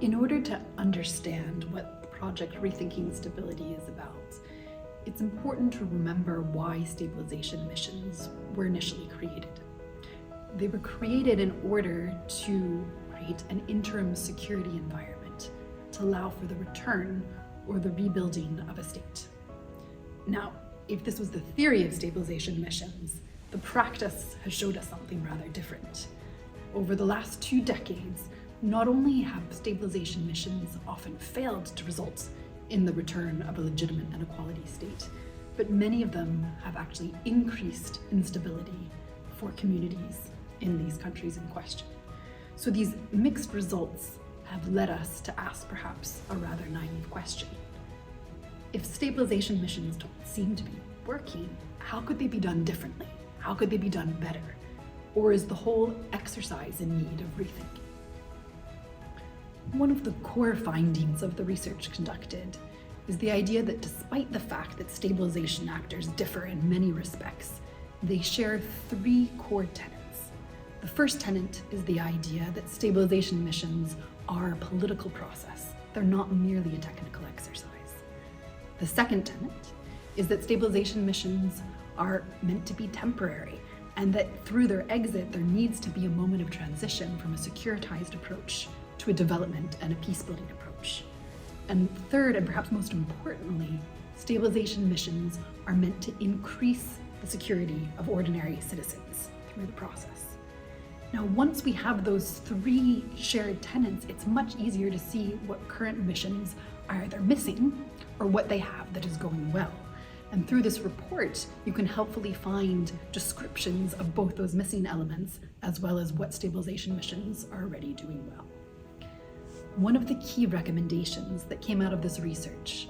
In order to understand what Project Rethinking Stability is about, it's important to remember why stabilization missions were initially created. They were created in order to create an interim security environment to allow for the return or the rebuilding of a state. Now, if this was the theory of stabilization missions, the practice has showed us something rather different. Over the last 2 decades, not only have stabilization missions often failed to result in the return of a legitimate and equality state, but many of them have actually increased instability for communities in these countries in question. So these mixed results have led us to ask perhaps a rather naive question. If stabilization missions don't seem to be working, how could they be done differently? How could they be done better? Or is the whole exercise in need of rethinking? One of the core findings of the research conducted is the idea that despite the fact that stabilization actors differ in many respects, they share 3 core tenets. The first tenet is the idea that stabilization missions are a political process. They're not merely a technical exercise. The second tenet is that stabilization missions are meant to be temporary, and that through their exit, there needs to be a moment of transition from a securitized approach to a development and a peace-building approach. And third, and perhaps most importantly, stabilization missions are meant to increase the security of ordinary citizens through the process. Now, once we have those 3 shared tenets, it's much easier to see what current missions are either missing or what they have that is going well. And through this report, you can helpfully find descriptions of both those missing elements as well as what stabilization missions are already doing well. One of the key recommendations that came out of this research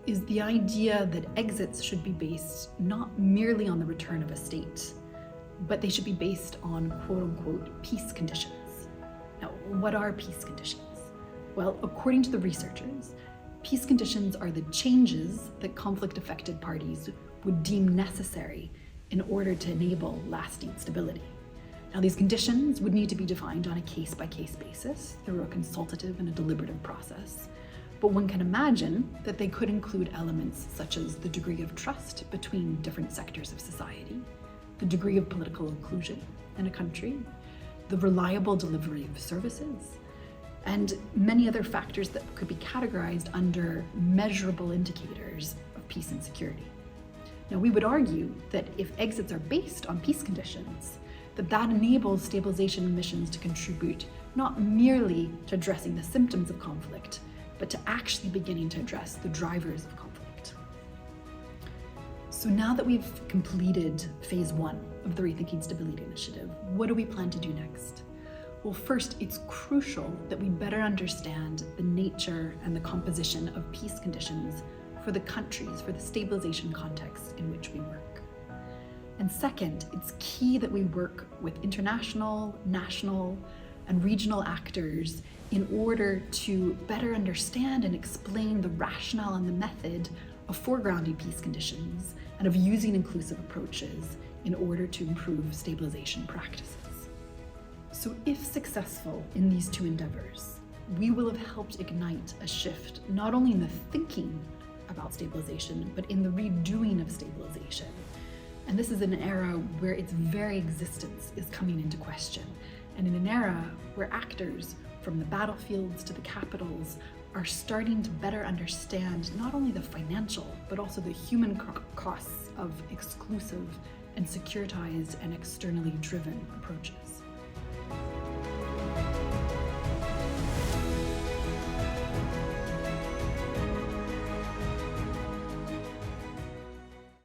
is the idea that exits should be based not merely on the return of a state, but they should be based on quote-unquote peace conditions. Now, what are peace conditions? Well, according to the researchers, peace conditions are the changes that conflict-affected parties would deem necessary in order to enable lasting stability. Now, these conditions would need to be defined on a case-by-case basis through a consultative and a deliberative process. But one can imagine that they could include elements such as the degree of trust between different sectors of society, the degree of political inclusion in a country, the reliable delivery of services, and many other factors that could be categorized under measurable indicators of peace and security. Now, we would argue that if exits are based on peace conditions, that enables stabilization missions to contribute not merely to addressing the symptoms of conflict, but to actually beginning to address the drivers of conflict. So now that we've completed phase 1 of the Rethinking Stability Initiative, what do we plan to do next? Well, first, it's crucial that we better understand the nature and the composition of peace conditions for the countries, for the stabilization context in which we work. And second, it's key that we work with international, national, and regional actors in order to better understand and explain the rationale and the method of foregrounding peace conditions and of using inclusive approaches in order to improve stabilization practices. So if successful in these 2 endeavors, we will have helped ignite a shift not only in the thinking about stabilization, but in the redoing of stabilization. And this is an era where its very existence is coming into question, and in an era where actors from the battlefields to the capitals are starting to better understand not only the financial, but also the human costs of exclusive and securitized and externally driven approaches.